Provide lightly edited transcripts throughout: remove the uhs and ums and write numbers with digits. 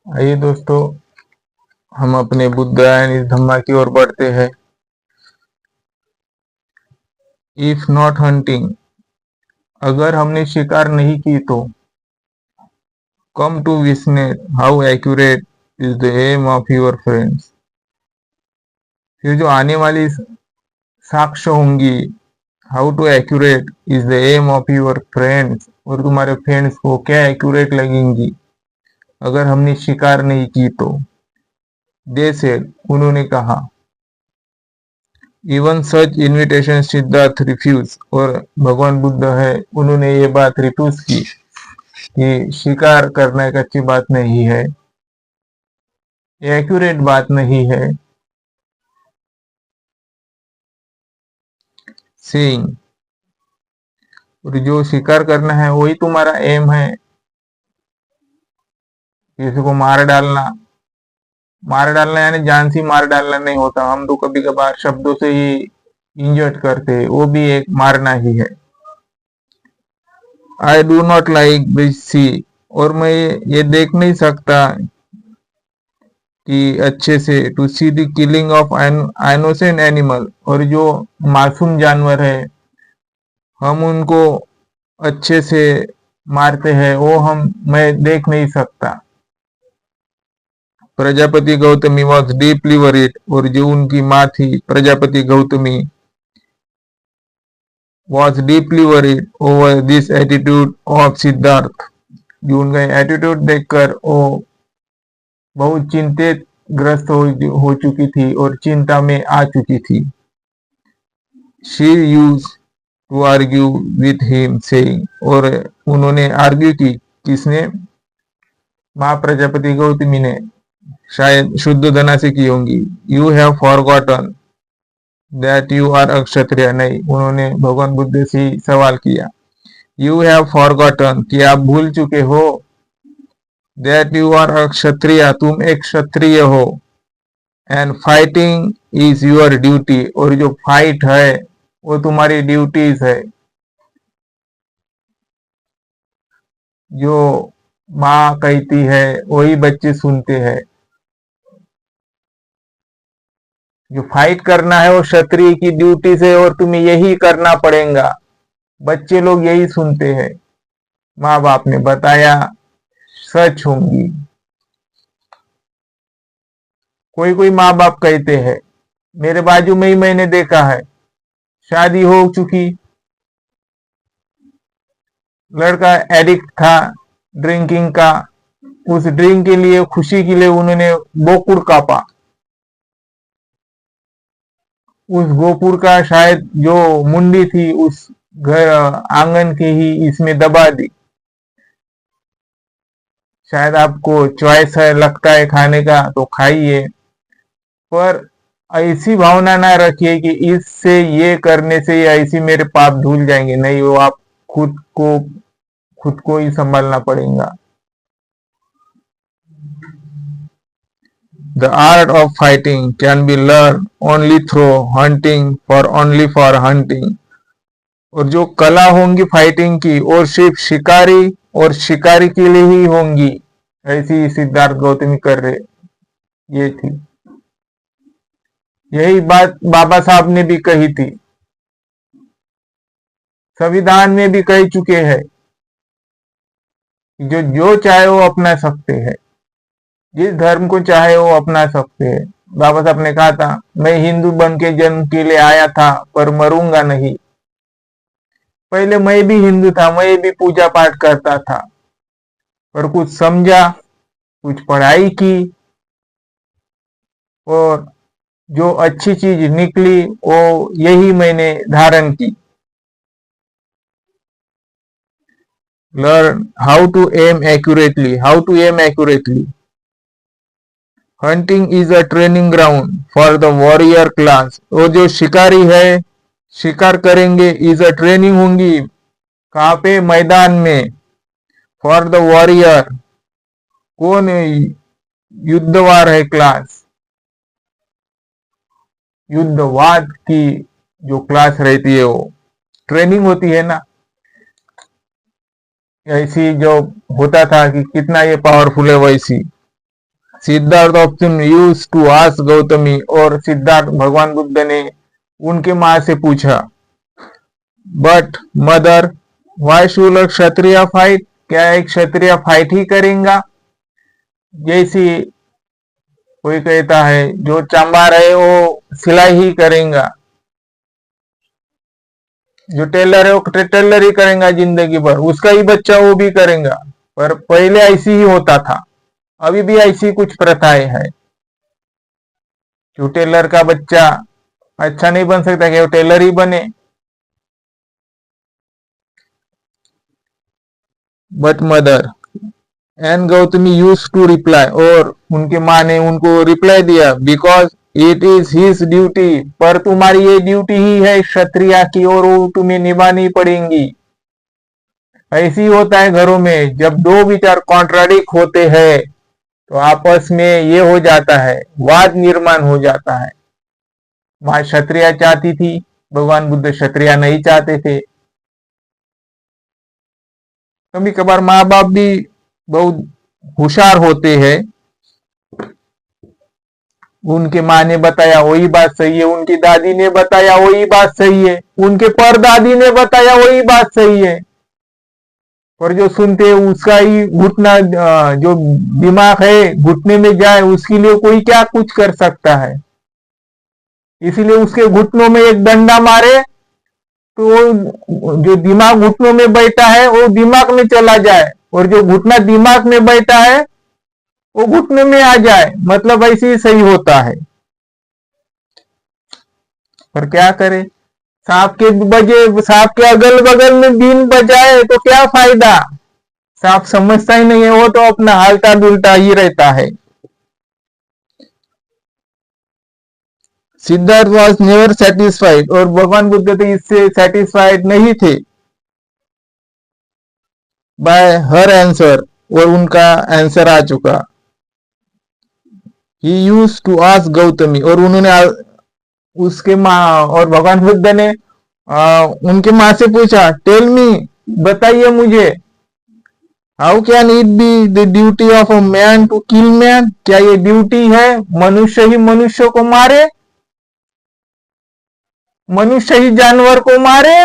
आइए दोस्तों, हम अपने बुद्ध एंड इस धम्मा की ओर बढ़ते हैं। इफ नॉट हंटिंग, अगर हमने शिकार नहीं की तो। Come to witness how accurate is the aim of your friends, फिर जो आने वाली साक्ष्य होंगी, how to accurate is the aim of your friends, और तुम्हारे फ्रेंड्स को क्या एक्यूरेट लगेंगी अगर हमने शिकार नहीं की तो। दे सेड, उन्होंने कहा। इवन सच इन्विटेशन सिद्धार्थ रिफ्यूज, और भगवान बुद्ध है उन्होंने ये बात रिफ्यूज की कि शिकार करना एक अच्छी बात नहीं है, एक्यूरेट बात नहीं है। सेइंग, और जो शिकार करना है वही तुम्हारा एम है, किसी को मार डालना यानी जान से मार डालना नहीं होता। हम तो कभी कभार शब्दों से ही इंजर्ड करते हैं, वो भी एक मारना ही है। I do not like this see, और मैं ये देख नहीं सकता कि अच्छे से to see the killing of innocent animal, और जो मासूम जानवर है हम उनको अच्छे से मारते हैं वो मैं देख नहीं सकता। Prajapati Gautami was deeply worried, और जो उनकी माँ थी Prajapati Gautami was deeply worried over this attitude of Siddharth, जो उनका एटीट्यूड देखकर वो बहुत चिंतित ग्रस्त हो चुकी थी और चिंता में आ चुकी थी। She use to argue with him saying, और उन्होंने आर्ग्यू की, किसने, माँ प्रजापति गौतमी ने, शायद शुद्ध धना से की होंगी। You have forgotten that you are अक्षत्रिय, नहीं, उन्होंने भगवान बुद्ध से सवाल किया। यू हैव फॉरगॉटन, कि आप भूल चुके हो, दैट यू आर अक्षत्रिय, तुम एक क्षत्रिय हो, and fighting is your duty, और जो फाइट है वो तुम्हारी ड्यूटीज है। जो माँ कहती है वही बच्चे सुनते हैं। जो फाइट करना है वो क्षत्रिय की ड्यूटी से, और तुम्हें यही करना पड़ेगा। बच्चे लोग यही सुनते हैं, माँ बाप ने बताया सच होंगी। कोई कोई माँ बाप कहते हैं, मेरे बाजू में ही मैंने देखा है, शादी हो चुकी, लड़का एडिक्ट था ड्रिंकिंग का, उस ड्रिंक के लिए, खुशी के लिए उन्होंने गोकुड़ कापा, उस गोपुर का शायद जो मुंडी थी उस घर आंगन के ही इसमें दबा दी। शायद आपको चॉइस है, लगता है खाने का तो खाइए, पर ऐसी भावना ना रखिए कि इससे ये करने से या ऐसी मेरे पाप धुल जाएंगे। नहीं, वो आप खुद को ही संभालना पड़ेगा। The art of fighting can be learned only through hunting for only for hunting, और जो कला होंगी फाइटिंग की और सिर्फ शिकारी और शिकारी के लिए ही होंगी, ऐसी सिद्धार्थ गौतमी कर रहे, ये थी। यही बात बाबा साहब ने भी कही थी, संविधान में भी कह चुके हैं, जो जो चाहे वो अपना सकते हैं, जिस धर्म को चाहे वो अपना सकते हैं। बाबा साहब ने कहा था, मैं हिंदू बन के जन्म के लिए आया था पर मरूंगा नहीं। पहले मैं भी हिंदू था, मैं भी पूजा पाठ करता था, पर कुछ समझा, कुछ पढ़ाई की, और जो अच्छी चीज निकली वो यही मैंने धारण की। Learn how to aim accurately. Hunting is a training ground for the warrior class, वो जो शिकारी है, शिकार करेंगे, इज अ ट्रेनिंग होंगी, कहाँ पे, मैदान में। फॉर द वॉरियर, कौन युद्धवार है क्लास, युद्धवाद की जो क्लास रहती है वो ट्रेनिंग होती है ना। ऐसी जो होता था कि कितना ये पावरफुल है, वैसी Siddhartha often use to ask Gautami, और सिद्धार्थ भगवान बुद्ध ने उनके माँ से पूछा, but mother why should a Kshatriya fight, क्या एक क्षत्रिय फाइट ही करेगा? जैसी कोई कहता है जो चंबार है वो सिलाई ही करेगा, जो टेलर है वो टेलर ही करेगा जिंदगी भर, उसका ही बच्चा वो भी करेगा। पर पहले ऐसी ही होता था, अभी भी ऐसी कुछ प्रथाएं है। जो टेलर का बच्चा अच्छा नहीं बन सकता कि वो टेलर ही बने। But mother and Gautami use to reply, और उनके माँ ने उनको रिप्लाई दिया, because it is his duty, पर तुम्हारी ये ड्यूटी ही है क्षत्रिय की, और वो तुम्हें निभानी पड़ेगी। ऐसी होता है घरों में, जब दो विचार कॉन्ट्राडिक्ट होते हैं तो आपस में ये हो जाता है, वाद निर्माण हो जाता है। माँ क्षत्रिय चाहती थी, भगवान बुद्ध क्षत्रिय नहीं चाहते थे। कभी कभार माँ बाप भी बहुत होशियार होते हैं, उनके माँ ने बताया वही बात सही है, उनकी दादी ने बताया वही बात सही है, उनके परदादी ने बताया वही बात सही है, और जो सुनते हैं उसका ही घुटना, जो दिमाग है घुटने में जाए, उसके लिए कोई क्या कुछ कर सकता है। इसीलिए उसके घुटनों में एक डंडा मारे तो जो दिमाग घुटनों में बैठा है वो दिमाग में चला जाए, और जो घुटना दिमाग में बैठा है वो घुटने में आ जाए। मतलब ऐसे ही सही होता है। पर क्या करे, सांप के अगल बगल में बीन बजाए तो क्या फायदा। सांप समझता ही नहीं है, वो तो अपना हालता डुलता ही रहता है। सिद्धार्थ वॉज नेवर सेटिस्फाइड, और भगवान बुद्ध तो इससे सेटिस्फाइड नहीं थे बाय हर आंसर, और उनका आंसर आ चुका। ही यूज टू आस्क गौतमी, और उन्होंने उसके माँ और भगवान बुद्ध ने उनके माँ से पूछा, टेल मी, बताइए मुझे, how can it be the duty of a man to kill man, क्या ये ड्यूटी है मनुष्य ही मनुष्य को मारे, मनुष्य ही जानवर को मारे?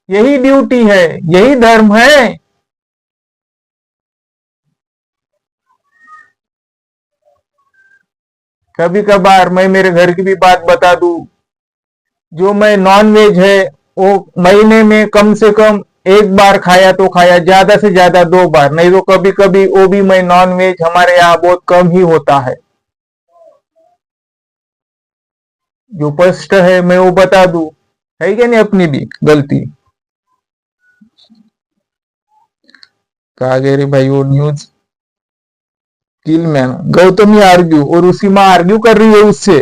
यही ड्यूटी है, यही धर्म है। कभी कभार मैं मेरे घर की भी बात बता दूं, जो मैं नॉन वेज है वो महीने में कम से कम एक बार खाया तो खाया, ज्यादा से ज्यादा 2 बार, नहीं तो कभी कभी वो भी मैं नॉन वेज हमारे यहाँ बहुत कम ही होता है। जो स्पष्ट है मैं वो बता दूं, है क्या नहीं अपनी भी गलती। कहा गया रे भाई वो न्यूज, किल मैन, गौतमी आर्ग्यू, और उसकी माँ आर्ग्यू कर रही है उससे।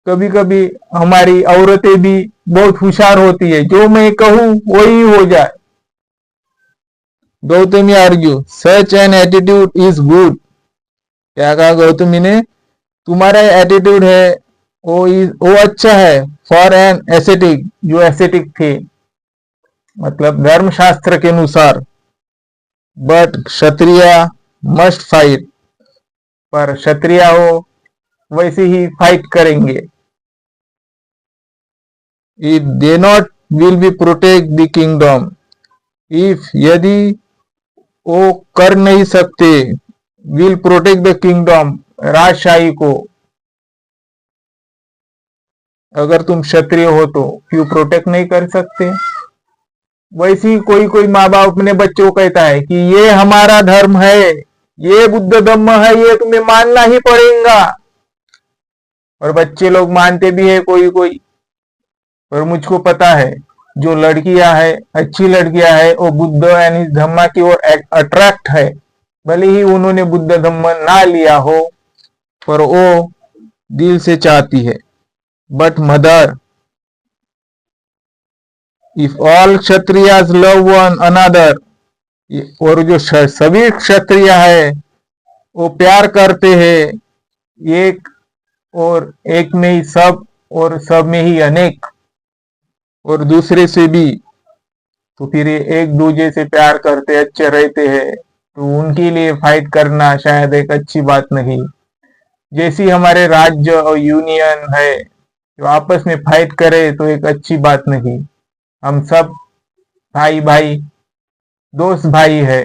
कभी कभी हमारी औरतें भी बहुत होशियार होती है, जो मैं कहूं वही हो जाए। Gautami argue, such an attitude is good, क्या कहा गौतमी ने, तुम्हारा एटीट्यूड है वो अच्छा है, फॉर एन एसेटिक, जो एसेटिक थे मतलब धर्मशास्त्र के अनुसार, बट क्षत्रिय मस्ट फाइट, पर क्षत्रिय हो वैसे ही फाइट करेंगे। If they not will be protect the kingdom, if यदि वो कर नहीं सकते, विल प्रोटेक्ट द किंगडम, राजशाही को, अगर तुम क्षत्रिय हो तो क्यों प्रोटेक्ट नहीं कर सकते? वैसे ही कोई कोई माँ बाप अपने बच्चों को कहता है कि ये हमारा धर्म है, ये बुद्ध धम्म है, ये तुम्हें मानना ही पड़ेगा, और बच्चे लोग मानते भी है कोई कोई। पर मुझको पता है जो लड़कियां है, अच्छी लड़कियां है, वो बुद्ध यानी धम्मा की ओर अट्रैक्ट है, भले ही उन्होंने बुद्ध धम्म ना लिया हो, पर वो दिल से चाहती है। But mother, if all Kshatriyas love one another, और जो सभी क्षत्रिय है वो प्यार करते हैं एक, और एक में ही सब और सब में ही अनेक, और दूसरे से भी, तो फिर ये एक दूसरे से प्यार करते अच्छे रहते हैं, तो उनके लिए फाइट करना शायद एक अच्छी बात नहीं। जैसी हमारे राज्य और यूनियन है जो आपस में फाइट करे तो एक अच्छी बात नहीं। हम सब भाई भाई दोस्त भाई है।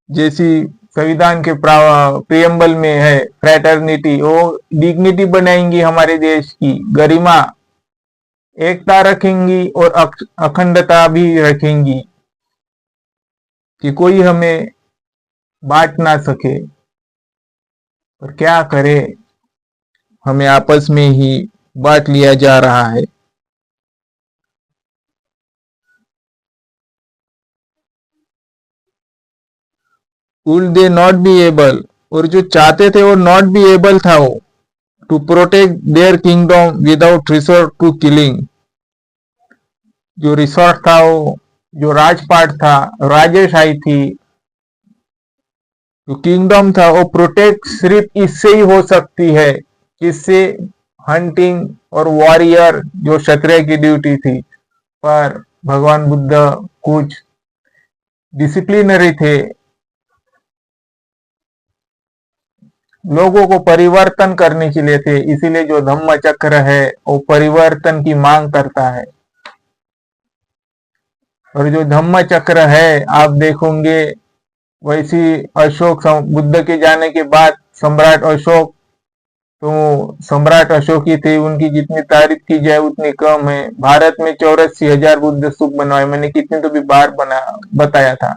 जैसी संविधान के प्रियम्बल में है फ्रेटर्निटी, वो डिग्निटी बनाएंगी हमारे देश की गरिमा, एकता रखेंगी और अखंडता भी रखेंगी कि कोई हमें बांट ना सके। पर क्या करे, हमें आपस में ही बांट लिया जा रहा है। Would they not be able, और जो चाहते थे वो नॉट बी एबल था वो, to protect their kingdom without resort to killing. जो रिसोर्ट था वो, जो राजपाट था, राजेशाही थी, जो किंगडम था वो प्रोटेक्ट सिर्फ इससे ही हो सकती है, किससे? हंटिंग और वॉरियर जो क्षत्रिय की ड्यूटी थी। पर भगवान बुद्ध कुछ डिसिप्लिनरी थे, लोगों को परिवर्तन करने के लिए थे, इसीलिए जो धम्म चक्र है वो परिवर्तन की मांग करता है। और जो धम्म चक्र है आप देखोगे, वैसी अशोक बुद्ध के जाने के बाद सम्राट अशोक, तो सम्राट अशोक ही थे, उनकी जितनी तारीफ की जाए उतनी कम है। भारत में 84,000 बुद्ध स्तूप बनवाए, मैंने कितने तो भी बार बताया था।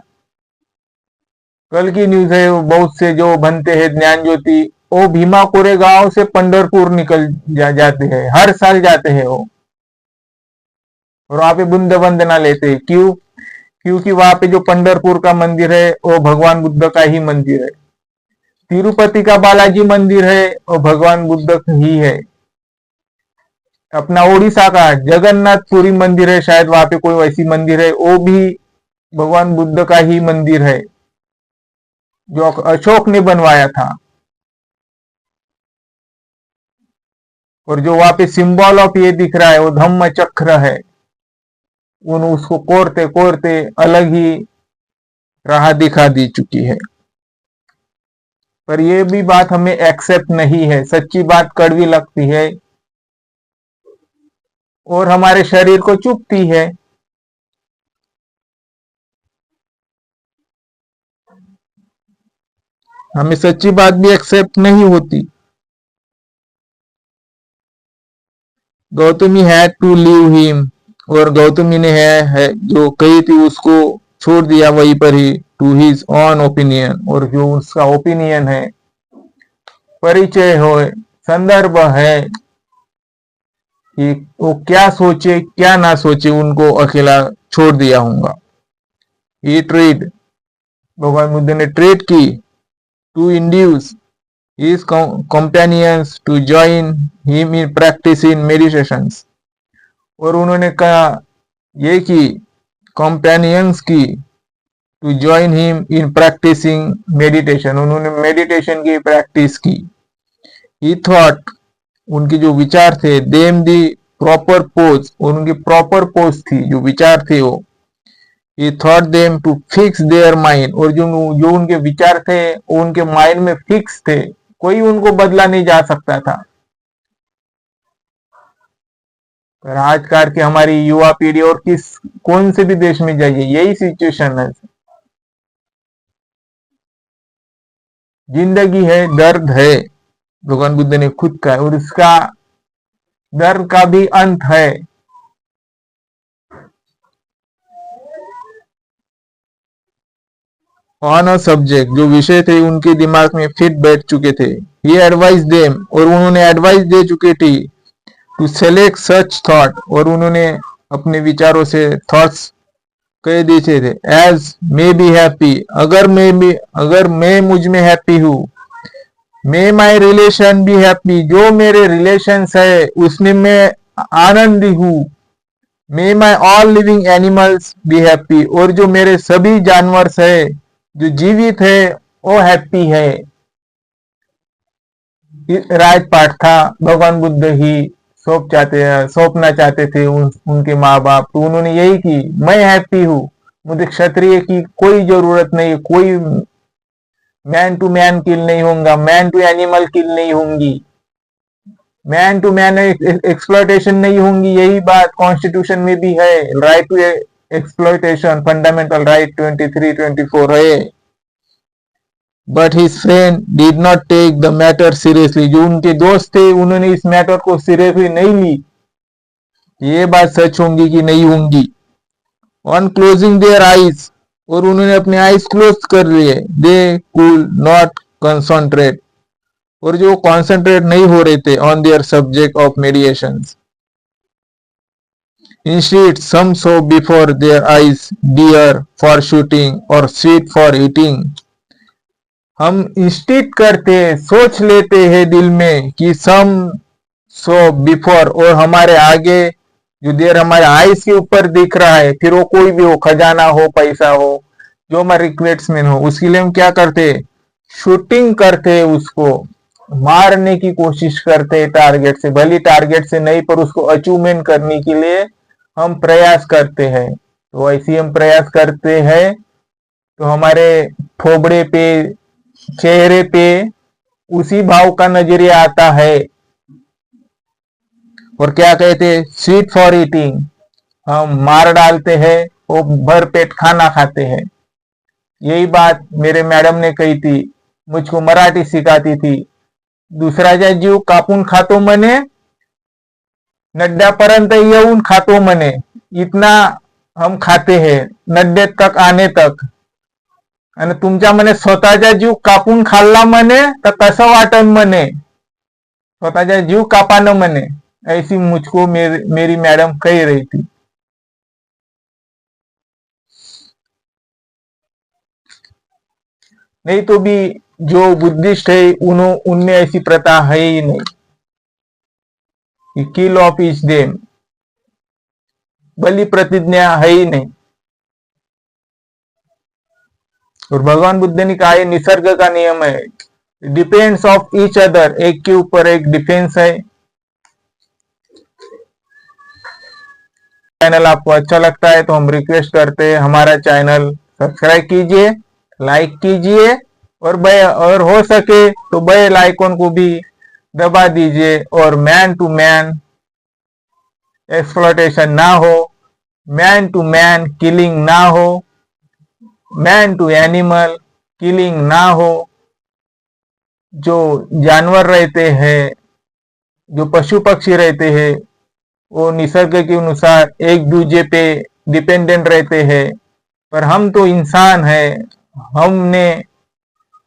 कल की न्यूज है, बहुत से जो बनते हैं ज्ञान ज्योति, वो भीमा कोरेगांव से पंढरपुर निकल जाते हैं, हर साल जाते हैं वो, और वहां पे बुद्ध वंदना लेते हैं। क्यों? क्योंकि वहां पे जो पंढरपुर का मंदिर है वो भगवान बुद्ध का ही मंदिर है। तिरुपति का बालाजी मंदिर है वो भगवान बुद्ध ही है। अपना ओडिशा का जगन्नाथपुरी मंदिर है, शायद वहां पे कोई वैसी मंदिर है, वो भी भगवान बुद्ध का ही मंदिर है जो अशोक ने बनवाया था। और जो वहां पे सिंबल ऑफ ये दिख रहा है वो धम्म चक्र है। उसको कोरते कोरते अलग ही राह दिखा दी चुकी है। पर यह भी बात हमें एक्सेप्ट नहीं है, सच्ची बात कड़वी लगती है और हमारे शरीर को चुभती है। हमें सच्ची बात भी एक्सेप्ट नहीं होती। Gautami had to leave him, और गौतमी ने है जो कही थी उसको छोड़ दिया वहीं पर ही, टू हिज ऑन ओपिनियन, और जो उसका ओपिनियन है, परिचय हो, संदर्भ है कि वो क्या सोचे क्या ना सोचे, उनको अकेला छोड़ दिया होगा। ये ट्रेड भगवान बुद्ध ने ट्रेड की to induce his companions to join him in practice in meditations, और उन्होंने कहा ये कि कंपेनियंस की to join him in practicing meditation, उन्होंने मेडिटेशन की प्रैक्टिस की। ही थॉट, उनके जो विचार थे, देम दी प्रॉपर पोज, और उनकी प्रॉपर पोज थी, जो विचार थे वो, he taught them to fix their mind, और जो उनके विचार थे वो उनके माइंड में फिक्स थे, कोई उनको बदला नहीं जा सकता था। पर आजकल की हमारी युवा पीढ़ी और कौन से भी देश में जाइए यही सिचुएशन है। जिंदगी है, दर्द है, भगवान बुद्ध ने खुद कहा, और इसका दर्द का भी अंत है। ऑन अ सब्जेक्ट, जो विषय थे उनके दिमाग में फिट बैठ चुके थे। ही एडवाइज देम, और उन्होंने एडवाइस दे चुके थे, टू सेलेक्ट सच थॉट, और उन्होंने अपने विचारों से थॉट्स कह दिए थे, एज मे बी हैप्पी, अगर मैं मुझ में हैप्पी हूं, may my relation be happy, जो मेरे रिलेशन है उसमें मैं आनंदी हूं, may my all living animals be happy, और जो मेरे सभी जानवर है जो जीवित है वो हैप्पी है। राजपाट था, भगवान बुद्ध ही सौंपना चाहते थे उनके माँ बाप, तो उन्होंने यही की, मैं हैप्पी हूँ, मुझे क्षत्रिय की कोई जरूरत नहीं, कोई मैन टू मैन किल नहीं होगा, मैन टू एनिमल किल नहीं होंगी, मैन टू मैन एक्सप्लॉयटेशन नहीं होंगी। यही बात कॉन्स्टिट्यूशन में भी है, right to exploitation, fundamental right 23-24 है। But his friend did not take the matter seriously, जो उनके दोस्त थे उन्होंने इस मैटर को सीरियसली नहीं ली, ये बात सच होंगी कि नहीं होंगी। ऑन क्लोजिंग देयर आईज, और उन्होंने अपने आईज क्लोज कर लिए, दे कुड नॉट कंसंट्रेट, और जो कॉन्सेंट्रेट नहीं हो रहे थे on their subject of mediation. Instead some saw before their eyes deer for shooting और स्वीट फॉर ईटिंग। हम इंस्टेड करते, सोच लेते हैं दिल में कि सम सो बिफोर, और हमारे आगे जो देर हमारे आईज के ऊपर दिख रहा है, फिर वो कोई भी हो, खजाना हो, पैसा हो, जो हमारे रिक्वेस्टमेंट हो, उसके लिए हम क्या करते, शूटिंग करते, उसको मारने की कोशिश करते टारगेट से, भले टारगेट से नहीं पर उसको अचीवमेंट करने के लिए हम प्रयास करते हैं। तो ऐसे हम प्रयास करते हैं तो हमारे थोबड़े पे, चेहरे पे उसी भाव का नजरिया आता है। और क्या कहते, स्वीट फॉर ईटिंग, हम मार डालते हैं, वो भर पेट खाना खाते हैं। यही बात मेरे मैडम ने कही थी, मुझको मराठी सिखाती थी, दुसऱ्याचा जीव कापून खातो म्हणे, नड्ड्यापर्यंत येऊन खातो म्हणे, इतना हम खाते हैं नड्डे तक आने तक, आणि तुमच्या म्हणे स्वतःचा जीव कापून खाल्ला म्हणे तर कसं वाटन म्हणे, स्वतःचा जीव कापानं म्हणे, ऐसी मुझको मेरी मैडम कह रही थी। नहीं तो भी जो बुद्धिस्ट है उनमें ऐसी प्रथा है ही नहीं, किल ऑफ ईच देम, बलि प्रतिज्ञा है ही नहीं। और भगवान बुद्ध ने कहा है निसर्ग का नियम है, डिपेंड्स ऑफ ईच अदर, एक के ऊपर एक डिफेंस है। चैनल आपको अच्छा लगता है तो हम रिक्वेस्ट करते हैं हमारा चैनल सब्सक्राइब कीजिए, लाइक कीजिए, और हो सके तो बेल आइकन को भी दबा दीजिए, और मैन टू मैन एक्सप्लॉयटेशन ना हो, मैन टू मैन किलिंग ना हो, मैन टू एनिमल किलिंग ना हो। जो जानवर रहते हैं, जो पशु पक्षी रहते हैं, वो निसर्ग के अनुसार एक दूसरे पे डिपेंडेंट रहते हैं, पर हम तो इंसान हैं, हमने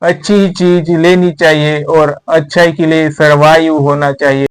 अच्छी चीज लेनी चाहिए और अच्छाई के लिए सर्वाइव होना चाहिए।